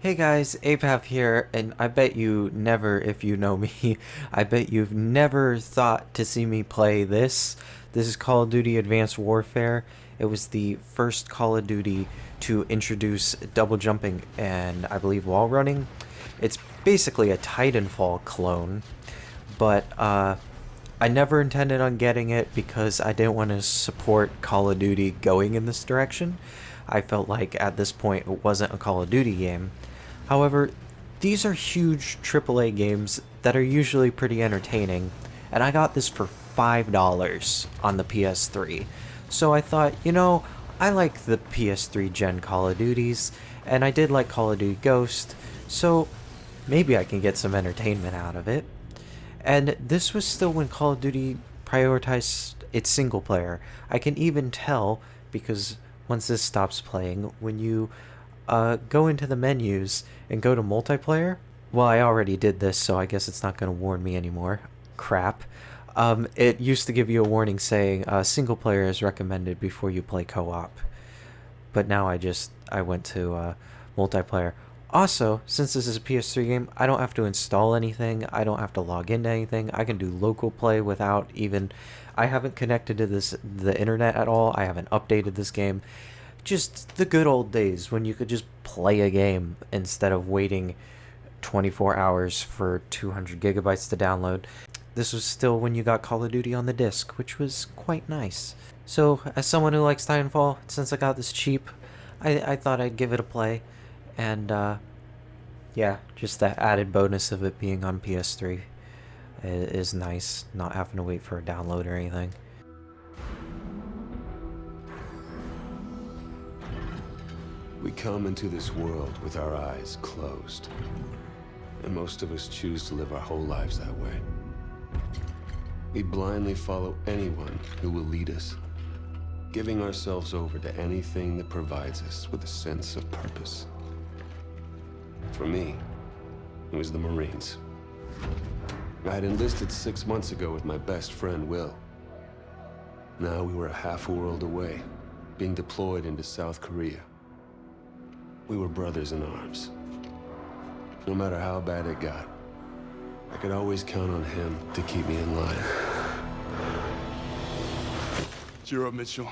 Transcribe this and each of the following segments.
Hey guys, Apav here, and I bet you never, if you know me, I bet you've never thought to see me play this. This is Call of Duty Advanced Warfare. It was the first Call of Duty to introduce double jumping and I believe wall running. It's basically a Titanfall clone, but I never intended on getting it because I didn't want to support Call of Duty going in this direction. I felt like at this point it wasn't a Call of Duty game. However, these are huge AAA games that are usually pretty entertaining, and I got this for $5 on the PS3. So I thought, I like the PS3 gen Call of Duties, and I did like Call of Duty Ghost, so maybe I can get some entertainment out of it. And this was still when Call of Duty prioritized its single player. I can even tell because once this stops playing, when you go into the menus and go to multiplayer. Well, I already did this, so I guess it's not going to warn me anymore. Crap. It used to give you a warning saying single player is recommended before you play co-op. But now I went to multiplayer. Also, since this is a PS3 game, I don't have to install anything. I don't have to log into anything. I can do local play without even... I haven't connected to the internet at all. I haven't updated this game. Just the good old days when you could just play a game instead of waiting 24 hours for 200 gigabytes to download. This was still when you got Call of Duty on the disc, which was quite nice. So, as someone who likes Titanfall, since I got this cheap, I thought I'd give it a play. And, yeah, just that added bonus of it being on PS3 is nice, not having to wait for a download or anything. We come into this world with our eyes closed, and most of us choose to live our whole lives that way. We blindly follow anyone who will lead us, giving ourselves over to anything that provides us with a sense of purpose. For me, it was the Marines. I had enlisted 6 months ago with my best friend, Will. Now we were a half a world away, being deployed into South Korea. We were brothers in arms. No matter how bad it got, I could always count on him to keep me in line. Cheer up, Mitchell.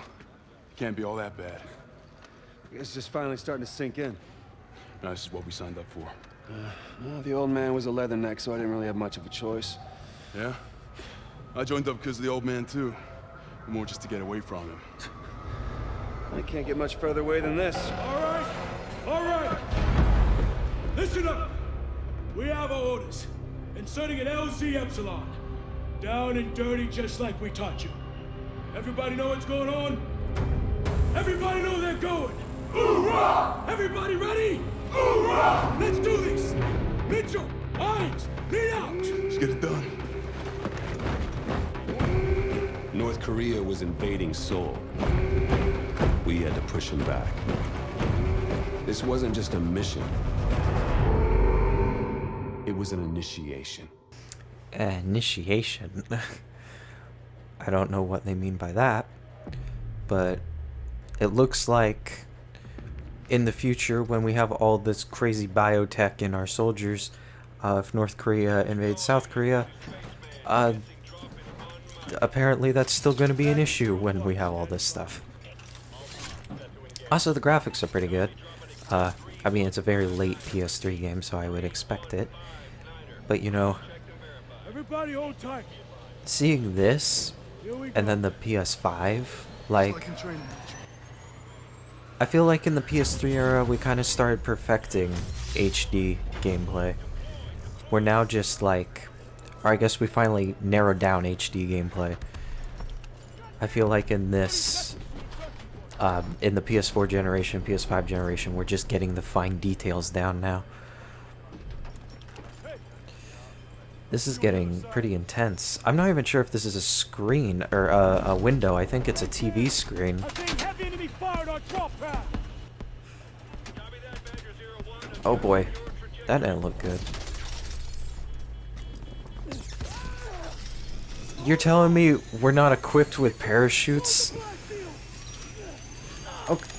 Can't be all that bad. I guess it's just finally starting to sink in. No, this is what we signed up for. Well, the old man was a leatherneck, so I didn't really have much of a choice. Yeah? I joined up because of the old man, too. More just to get away from him. I can't get much further away than this. All right! Listen up! We have our orders. Inserting an LZ Epsilon. Down and dirty just like we taught you. Everybody know what's going on? Everybody know they're going! Hoorah! Everybody ready? Hoorah! Let's do this! Mitchell! Hines! Lead out! Let's get it done. North Korea was invading Seoul. We had to push him back. This wasn't just a mission. It was an initiation. Initiation? I don't know what they mean by that, but it looks like in the future when we have all this crazy biotech in our soldiers, if North Korea invades South Korea, apparently that's still going to be an issue when we have all this stuff. Also, the graphics are pretty good. I mean, it's a very late PS3 game, so I would expect it. But, Everybody hold tight. seeing this, and then the PS5, like, I feel like in the PS3 era, we kind of started perfecting HD gameplay. We're now just like, or I guess we finally narrowed down HD gameplay. I feel like in this, in the PS4 generation, PS5 generation, we're just getting the fine details down now. This is getting pretty intense. I'm not even sure if this is a screen or a window. I think it's a TV screen. Heavy enemy fired on drop pad. Oh boy, that didn't look good. You're telling me we're not equipped with parachutes? Okay.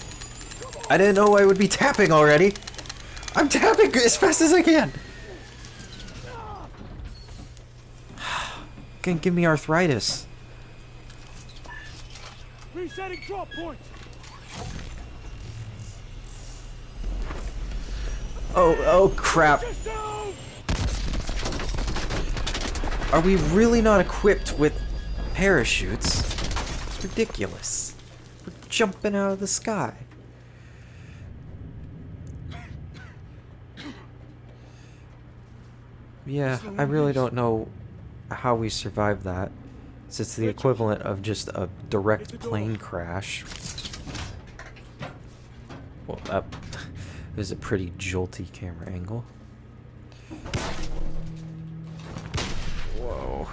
I didn't know I would be tapping already. I'm tapping as fast as I can. Gonna give me arthritis. Resetting drop point. Oh crap. Are we really not equipped with parachutes? It's ridiculous. We're jumping out of the sky. Yeah, I really don't know how we survived that. Since it's the equivalent of just a direct plane crash. Well, that is a pretty jolty camera angle. Whoa.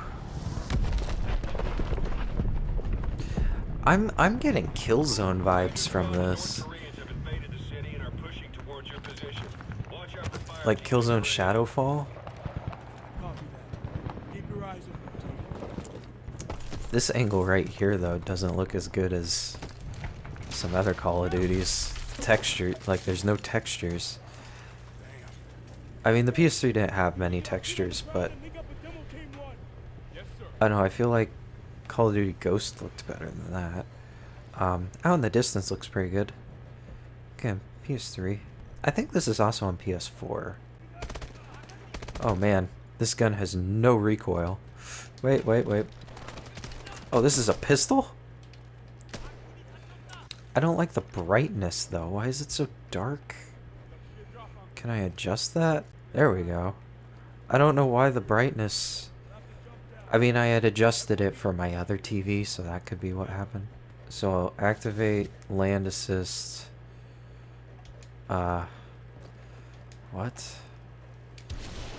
I'm getting Killzone vibes from this. Like Killzone Shadowfall? This angle right here, though, doesn't look as good as some other Call of Duties. Texture, like, there's no textures. I mean, the PS3 didn't have many textures, but I don't know, I feel like Call of Duty Ghost looked better than that. Out in the Distance looks pretty good. Okay, PS3. I think this is also on PS4. Oh man, this gun has no recoil. Wait. Oh, this is a pistol? I don't like the brightness, though. Why is it so dark? Can I adjust that? There we go. I don't know why the brightness... I mean, I had adjusted it for my other TV, so that could be what happened. So I'll activate land assist. What?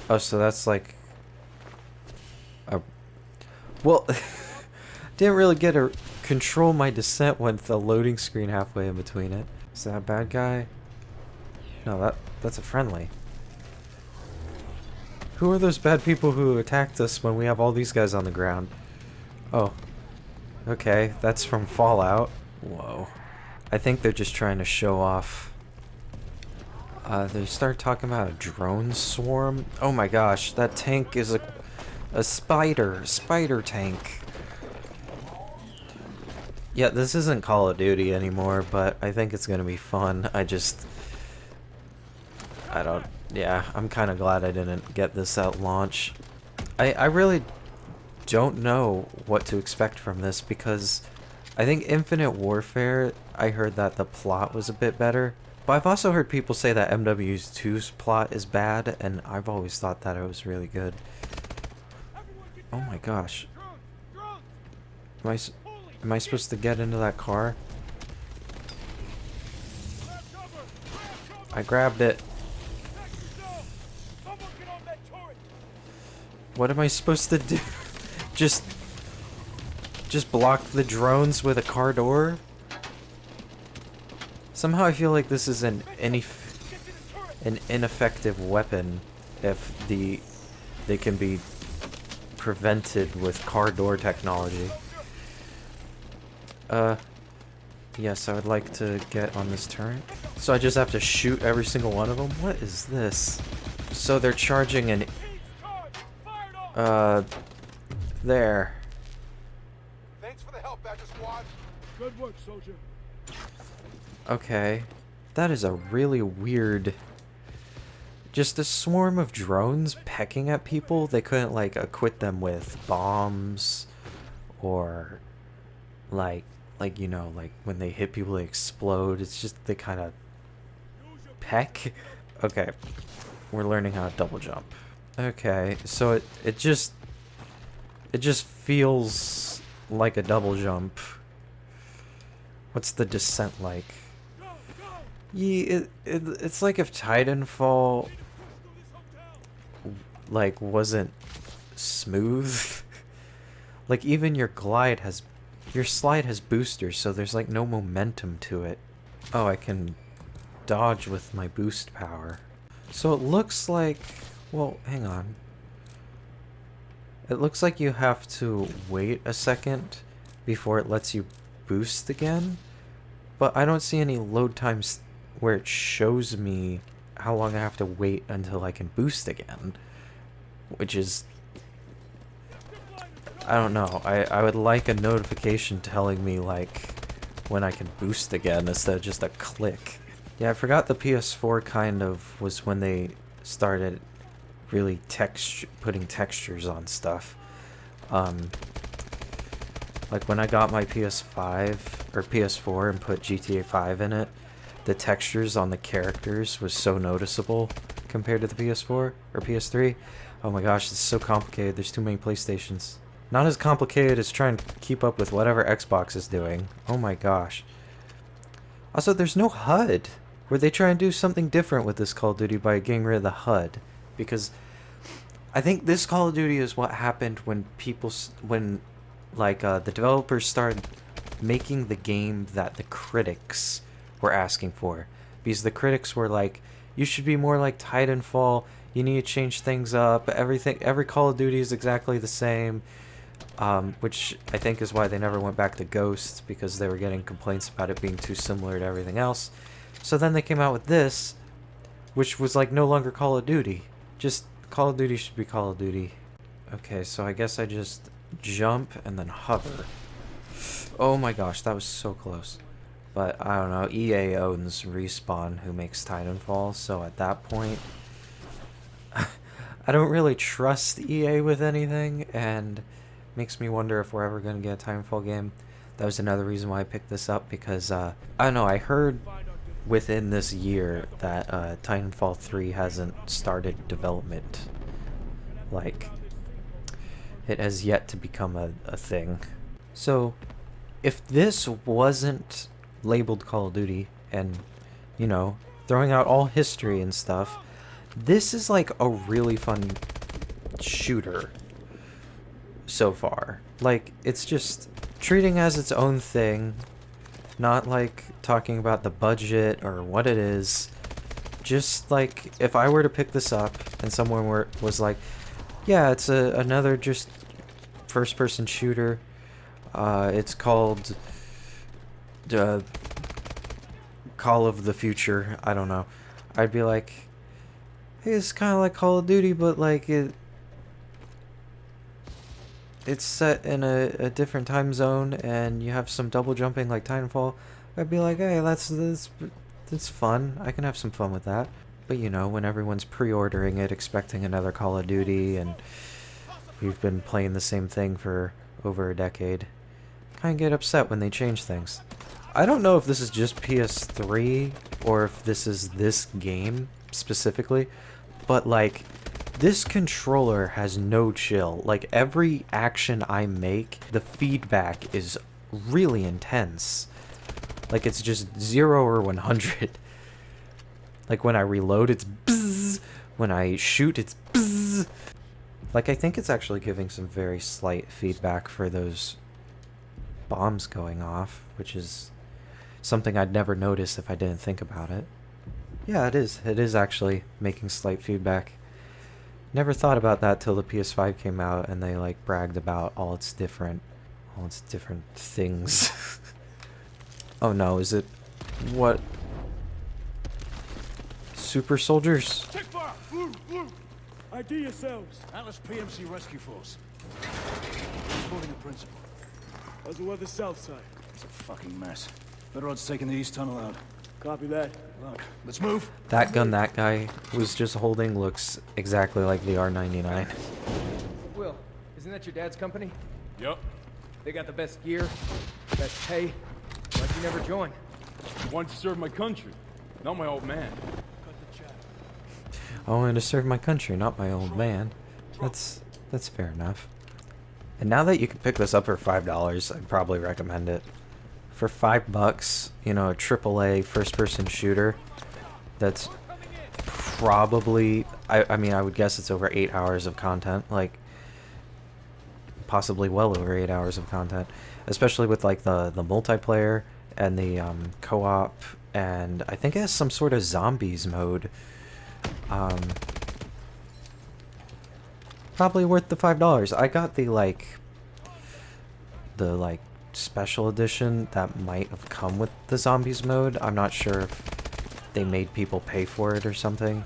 Oh, so that's like... Well... Didn't really get to control my descent with the loading screen halfway in between it. Is that a bad guy? No, that's a friendly. Who are those bad people who attacked us when we have all these guys on the ground? Oh. Okay, that's from Fallout. Whoa. I think they're just trying to show off. They start talking about a drone swarm. Oh my gosh, that tank is a spider tank. Yeah, this isn't Call of Duty anymore, but I think it's gonna be fun. Yeah, I'm kind of glad I didn't get this at launch. I really don't know what to expect from this, because I think Infinite Warfare, I heard that the plot was a bit better. But I've also heard people say that MW2's plot is bad, and I've always thought that it was really good. Oh my gosh. Am I supposed to get into that car? I grabbed it. What am I supposed to do? Just block the drones with a car door? Somehow I feel like this is an ineffective weapon if they can be prevented with car door technology. Yes, I would like to get on this turret. So I just have to shoot every single one of them? What is this? So they're charging an... there. Thanks for the help, Badger Squad. Good work, soldier. Okay. That is a really weird... Just a swarm of drones pecking at people. They couldn't, like, equip them with bombs or, like, you know, like, when they hit people, they explode. It's just, they kind of peck. Okay. We're learning how to double jump. Okay, so it just feels like a double jump. What's the descent like? Yeah, it's like if Titanfall like wasn't smooth. Like even your slide has boosters, so there's like no momentum to it. Oh, I can dodge with my boost power. So it looks like, well, hang on. It looks like you have to wait a second before it lets you boost again. But I don't see any load times where it shows me how long I have to wait until I can boost again, which is, I don't know. I would like a notification telling me like when I can boost again instead of just a click. Yeah, I forgot the PS4 kind of was when they started really putting textures on stuff. Like when I got my PS5 or PS4 and put GTA 5 in it, the textures on the characters was so noticeable compared to the PS4 or PS3. Oh my gosh, it's so complicated. There's too many PlayStations. Not as complicated as trying to keep up with whatever Xbox is doing. Oh my gosh. Also, there's no HUD. Were they trying to do something different with this Call of Duty by getting rid of the HUD? Because I think this Call of Duty is what happened when the developers started making the game that the critics were asking for. Because the critics were like, you should be more like Titanfall, you need to change things up, every Call of Duty is exactly the same. Which I think is why they never went back to Ghost, because they were getting complaints about it being too similar to everything else. So then they came out with this, which was like no longer Call of Duty. Just Call of Duty should be Call of Duty. Okay, so I guess I just jump and then hover. Oh my gosh, that was so close. But I don't know, EA owns Respawn, who makes Titanfall, so at that point I don't really trust EA with anything, and makes me wonder if we're ever going to get a Titanfall game. That was another reason why I picked this up, because I don't know, I heard within this year that Titanfall 3 hasn't started development. Like, it has yet to become a thing. So, if this wasn't labeled Call of Duty and, you know, throwing out all history and stuff, this is like a really fun shooter so far. Like, it's just treating as its own thing, not like talking about the budget or what it is. Just like, if I were to pick this up and someone was like, yeah, it's another just first-person shooter, it's called Call of the Future, I don't know, I'd be like, hey, it's kind of like Call of Duty, but like it's set in a different time zone, and you have some double jumping like Titanfall. I'd be like, hey, that's fun. I can have some fun with that. But you know, when everyone's pre-ordering it, expecting another Call of Duty, and we've been playing the same thing for over a decade, kind of get upset when they change things. I don't know if this is just PS3 or if this is this game specifically, but like, this controller has no chill. Like, every action I make, the feedback is really intense. Like, it's just 0 or 100. Like, when I reload, it's bzzz. When I shoot, it's bzzz. Like, I think it's actually giving some very slight feedback for those bombs going off, which is something I'd never notice if I didn't think about it. Yeah, it is. It is actually making slight feedback. Never thought about that till the PS5 came out and they like bragged about all its different things. Oh no, is it what? Super soldiers? Take fire! Blue, blue! ID yourselves. Atlas PMC Rescue Force. Reporting the principal. How's the weather south side? It's a fucking mess. Better odds taking the east tunnel out. Copy that. Look, let's move. That gun that guy was just holding looks exactly like the R99. Will, isn't that your dad's company? Yup. They got the best gear, best pay. Why'd you never join? Wanted to serve my country, not my old man. I wanted to serve my country, not my old man. That's fair enough. And now that you can pick this up for $5, I'd probably recommend it. For $5, you know, a AAA first-person shooter that's probably, I mean, I would guess it's over 8 hours of content, like, possibly well over 8 hours of content, especially with, like, the multiplayer and the co-op, and I think it has some sort of zombies mode. Probably worth the $5. I got the special edition that might have come with the zombies mode. I'm not sure if they made people pay for it or something.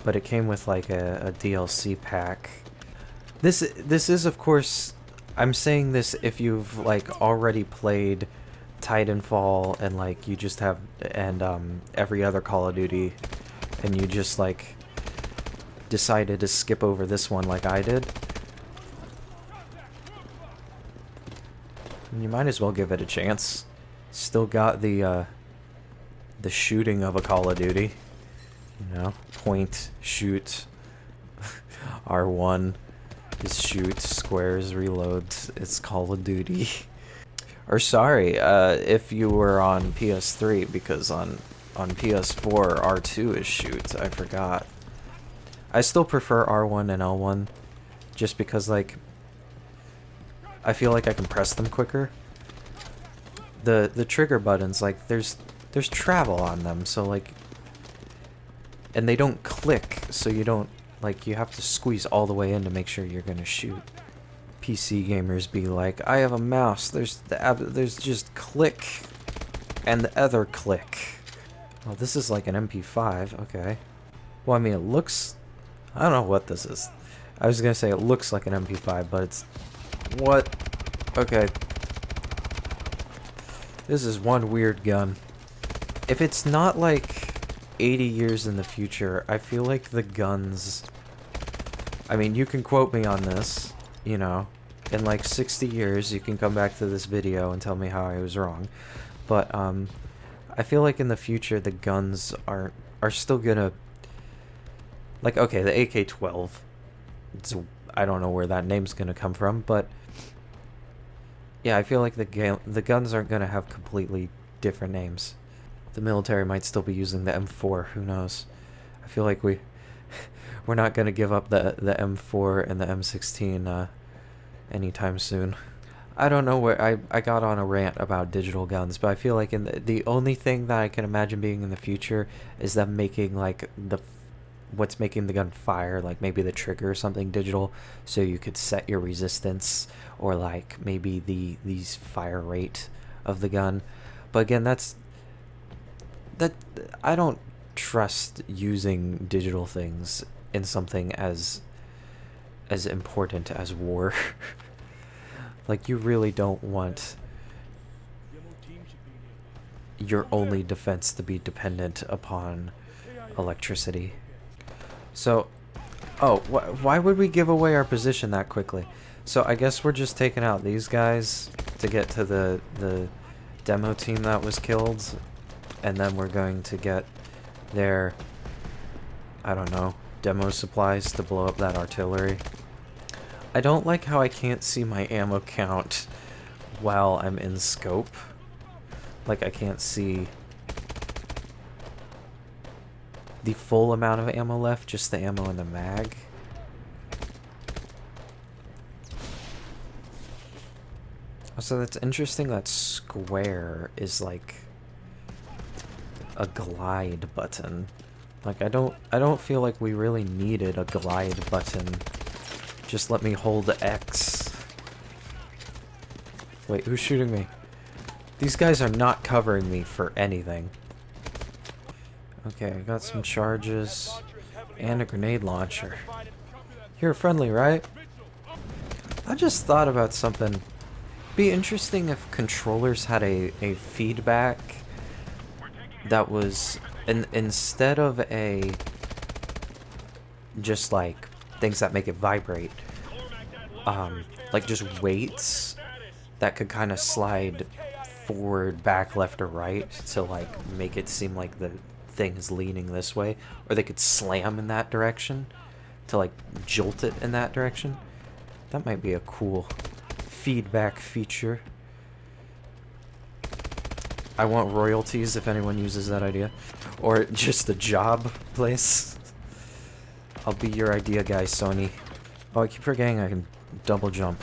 But it came with like a DLC pack. This is, of course, I'm saying this if you've like already played Titanfall and like you just have every other Call of Duty, and you just like decided to skip over this one like I did. You might as well give it a chance. Still got the shooting of a Call of Duty. You know, point, shoot. R1 is shoot, squares, reloads. It's Call of Duty. Or sorry, if you were on PS3, because on PS4, R2 is shoot. I forgot. I still prefer R1 and L1, just because, like, I feel like I can press them quicker. The trigger buttons, like, there's travel on them, so, like, and they don't click, so you don't, like, you have to squeeze all the way in to make sure you're gonna shoot. PC gamers be like, I have a mouse, there's just click, and the other click. Oh, this is like an MP5, okay. Well, I mean, it looks, I don't know what this is. I was gonna say it looks like an MP5, but it's, what? Okay. This is one weird gun. If it's not like 80 years in the future, I feel like the guns, I mean, you can quote me on this, you know, in like 60 years you can come back to this video and tell me how I was wrong, but I feel like in the future the guns are still gonna, like, okay, the AK-12, I don't know where that name's gonna come from, but yeah, I feel like the guns aren't gonna have completely different names. The military might still be using the M4, who knows. I feel like we're not gonna give up the M4 and the M16 anytime soon. I don't know where I got on a rant about digital guns, but I feel like in the only thing that I can imagine being in the future is them making like what's making the gun fire, like maybe the trigger or something digital, so you could set your resistance, or like maybe the fire rate of the gun. But again, that I don't trust using digital things in something as important as war. Like, you really don't want your only defense to be dependent upon electricity. So, oh, why would we give away our position that quickly? So I guess we're just taking out these guys to get to the demo team that was killed, and then we're going to get their, I don't know, demo supplies to blow up that artillery. I don't like how I can't see my ammo count while I'm in scope. Like, I can't see the full amount of ammo left, just the ammo in the mag. Also, that's interesting that square is like a glide button. Like, I don't feel like we really needed a glide button. Just let me hold X. Wait, who's shooting me? These guys are not covering me for anything. Okay, I got some charges and a grenade launcher. You're friendly, right? I just thought about something. Be interesting if controllers had a feedback that was, instead of a just like things that make it vibrate, like just weights that could kind of slide forward, back, left, or right to like make it seem like the thing is leaning this way, or they could slam in that direction to like jolt it in that direction. That might be a cool feedback feature. I want royalties if anyone uses that idea, or just a job place. I'll be your idea guy, Sony. Oh, I keep forgetting I can double jump.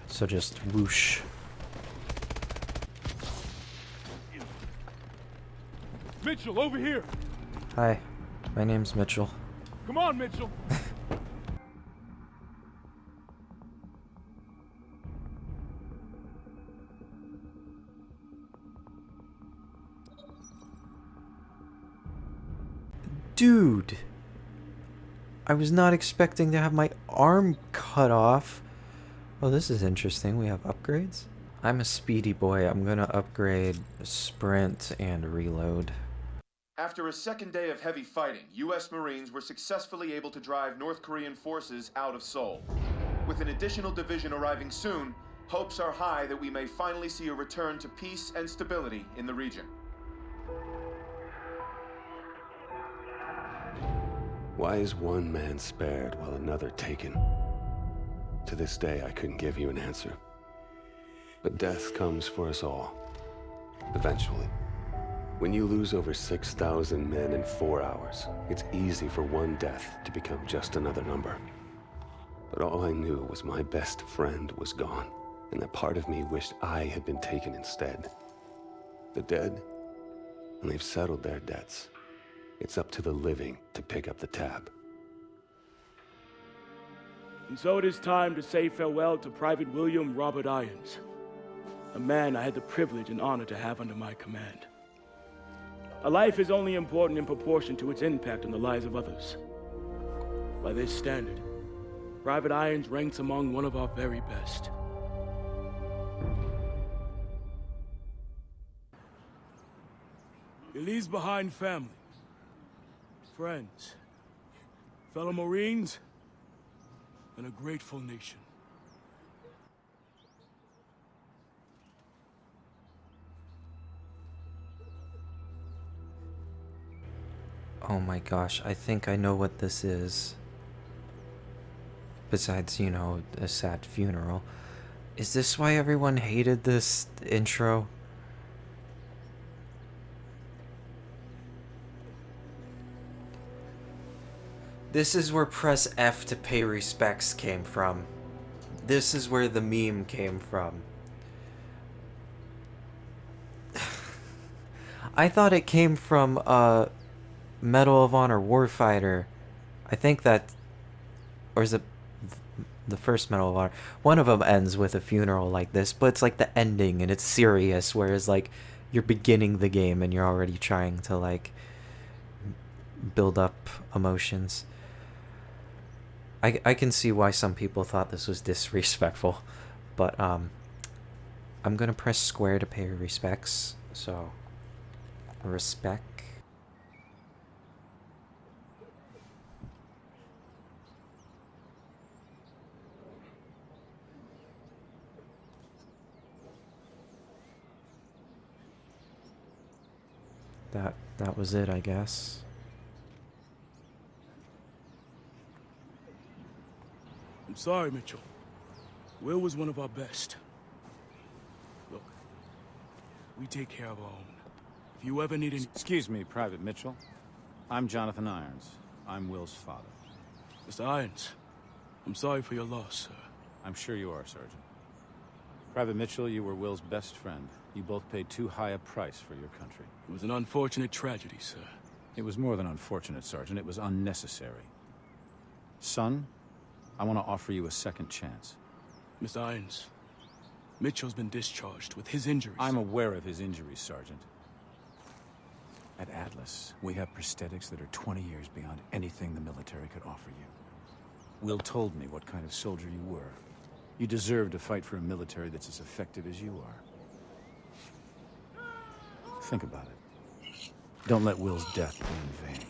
So just whoosh. Mitchell, over here! Hi, my name's Mitchell. Come on, Mitchell! Dude! I was not expecting to have my arm cut off. Oh, this is interesting. We have upgrades. I'm a speedy boy. I'm gonna upgrade sprint and reload. After a second day of heavy fighting, U.S. Marines were successfully able to drive North Korean forces out of Seoul. With an additional division arriving soon, hopes are high that we may finally see a return to peace and stability in the region. Why is one man spared while another taken? To this day, I couldn't give you an answer. But death comes for us all. Eventually. When you lose over 6,000 men in 4 hours, it's easy for one death to become just another number. But all I knew was my best friend was gone, and that part of me wished I had been taken instead. The dead, and they've settled their debts. It's up to the living to pick up the tab. And so it is time to say farewell to Private William Robert Irons, a man I had the privilege and honor to have under my command. A life is only important in proportion to its impact on the lives of others. By this standard, Private Irons ranks among one of our very best. He leaves behind family, friends, fellow Marines, and a grateful nation. Oh my gosh, I think I know what this is. Besides, you know, a sad funeral. Is this why everyone hated this intro? This is where press F to pay respects came from. This is where the meme came from. I thought it came from Medal of Honor Warfighter. I think that, or is it the first Medal of Honor? One of them ends with a funeral like this, but it's like the ending and it's serious, whereas like you're beginning the game and you're already trying to like build up emotions. I can see why some people thought this was disrespectful, but I'm gonna press square to pay respects, so respect. That was it, I guess. I'm sorry, Mitchell. Will was one of our best. Look, we take care of our own. If you ever need any... Excuse me, Private Mitchell. I'm Jonathan Irons. I'm Will's father. Mr. Irons, I'm sorry for your loss, sir. I'm sure you are, Sergeant. Private Mitchell, you were Will's best friend. You both paid too high a price for your country. It was an unfortunate tragedy, sir. It was more than unfortunate, Sergeant. It was unnecessary. Son, I want to offer you a second chance. Mr. Irons, Mitchell's been discharged with his injuries. I'm aware of his injuries, Sergeant. At Atlas, we have prosthetics that are 20 years beyond anything the military could offer you. Will told me what kind of soldier you were. You deserve to fight for a military that's as effective as you are. Think about it. Don't let Will's death be in vain.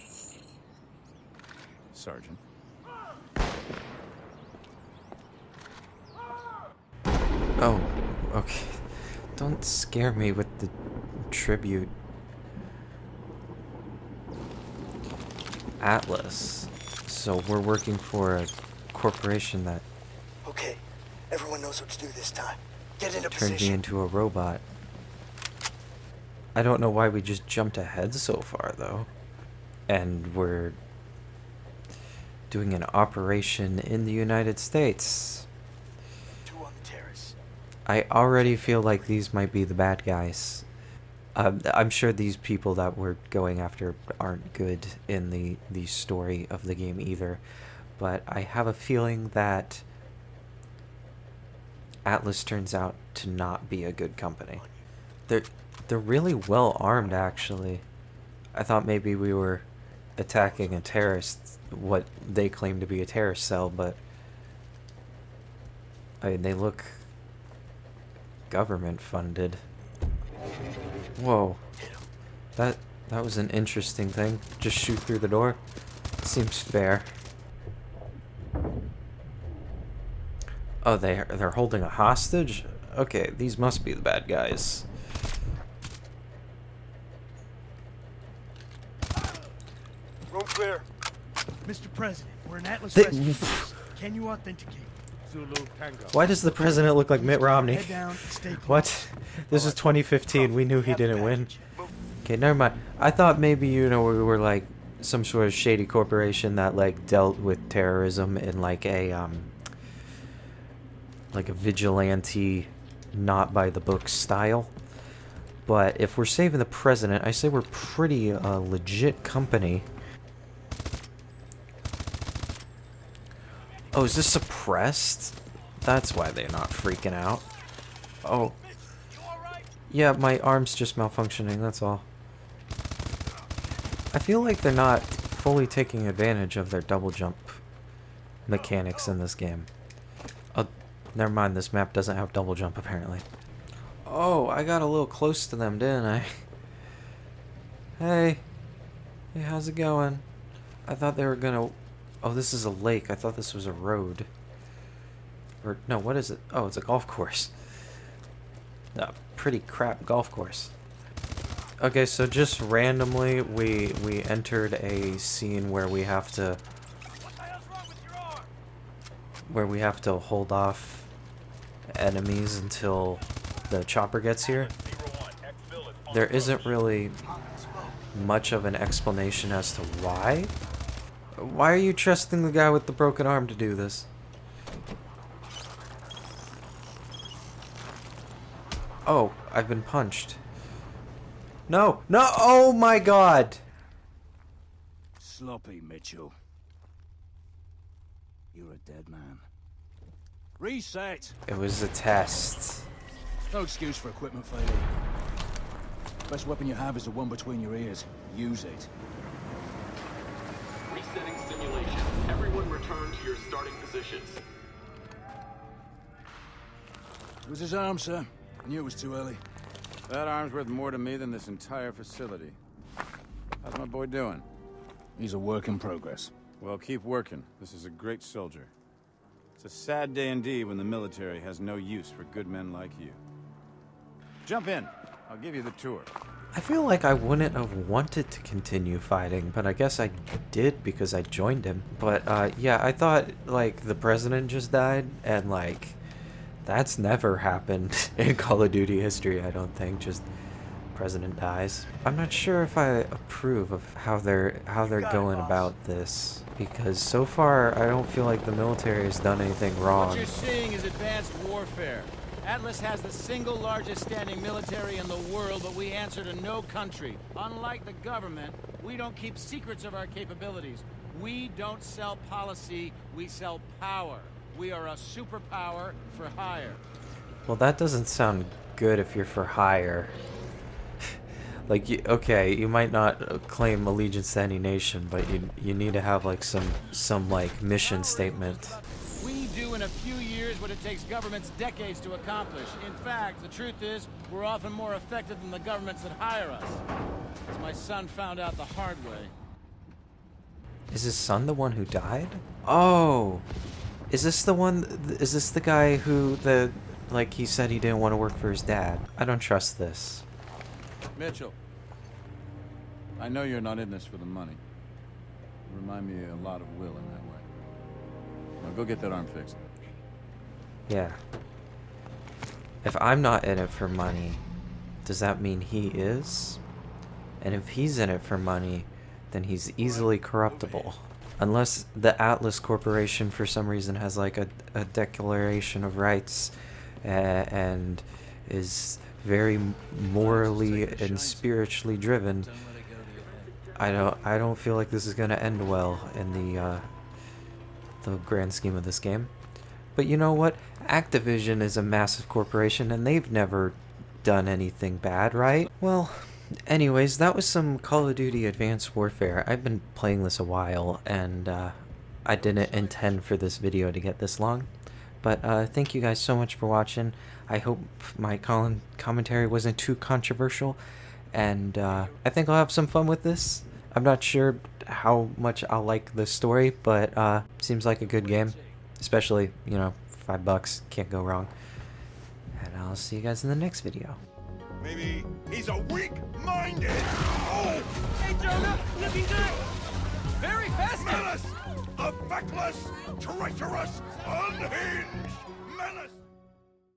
Sergeant. Oh, okay. Don't scare me with the tribute. Atlas. So we're working for a corporation that Okay, everyone knows what to do this time. Get into turned me position. into a robot. I don't know why we just jumped ahead so far, though. And we're doing an operation in the United States. Two on the terrace. I already feel like these might be the bad guys. I'm sure these people that we're going after aren't good in the story of the game either. But I have a feeling that Atlas turns out to not be a good company. They're really well armed, actually. I thought maybe we were attacking a terrorist, what they claim to be a terrorist cell, but I mean, they look government funded. Whoa. That was an interesting thing. Just shoot through the door. Seems fair. Oh, they're holding a hostage? Okay, these must be the bad guys. Room clear. Mr. President, we're an Atlas They- rescue force. Can you authenticate? Zulu Tango. Why does the president look like Mitt Romney? Head down and stay close. What? This is 2015. We knew he didn't win. Okay, never mind. I thought maybe, you know, we were like some sort of shady corporation that like dealt with terrorism in like a vigilante, not by the book style. But if we're saving the president, I say we're pretty legit company. Oh, is this suppressed? That's why they're not freaking out. Oh. Yeah, my arm's just malfunctioning, that's all. I feel like they're not fully taking advantage of their double jump mechanics in this game. Oh, never mind, this map doesn't have double jump apparently. Oh, I got a little close to them, didn't I? Hey. Hey, how's it going? I thought they were gonna... Oh, this is a lake. I thought this was a road. Or, no, what is it? Oh, it's a golf course. A pretty crap golf course. Okay, so just randomly, we entered a scene where we have to... Where we have to hold off enemies until the chopper gets here. There isn't really much of an explanation as to why. Why are you trusting the guy with the broken arm to do this? Oh, I've been punched. No! No! Oh my god! Sloppy, Mitchell. You're a dead man. Reset! It was a test. No excuse for equipment failure. Best weapon you have is the one between your ears. Use it. Resetting simulation. Everyone return to your starting positions. It was his arm, sir. I knew it was too early. That arm's worth more to me than this entire facility. How's my boy doing? He's a work in progress. Well, keep working. This is a great soldier. It's a sad day indeed when the military has no use for good men like you. Jump in. I'll give you the tour. I feel like I wouldn't have wanted to continue fighting, but I guess I did because I joined him. But, yeah, I thought, like, the president just died, and, like, that's never happened in Call of Duty history, I don't think. Just president dies. I'm not sure if I approve of how they're going about this, because so far I don't feel like the military has done anything wrong. What you're seeing is advanced warfare. Atlas has the single largest standing military in the world, but we answer to no country. Unlike the government, we don't keep secrets of our capabilities. We don't sell policy, we sell power. We are a superpower for hire. Well, that doesn't sound good if you're for hire. Like, okay, you might not claim allegiance to any nation, but you need to have like some like mission statement. We do in a few years what it takes governments decades to accomplish. In fact, the truth is, we're often more effective than the governments that hire us. As my son found out the hard way. Is his son the one who died? Oh, is this the one? Is this the guy who like he said he didn't want to work for his dad? I don't trust this. Mitchell, I know you're not in this for the money. You remind me a lot of Will in that way. Now go get that arm fixed. Yeah. If I'm not in it for money, does that mean he is? And if he's in it for money, then he's easily corruptible. Unless the Atlas Corporation for some reason has like a declaration of rights and is very morally and spiritually driven. I don't feel like this is gonna end well in the grand scheme of this game. But you know what? Activision is a massive corporation and they've never done anything bad, right? Well, anyways, that was some Call of Duty Advanced Warfare. I've been playing this a while, and I didn't intend for this video to get this long. But thank you guys so much for watching. I hope my commentary wasn't too controversial, and I think I'll have some fun with this. I'm not sure how much I'll like the story, but seems like a good game. Especially, you know, $5, can't go wrong. And I'll see you guys in the next video. Maybe he's a weak-minded. Oh! Hey, Jonah! Looking good! Very festive! Menace! A feckless, traitorous, unhinged menace!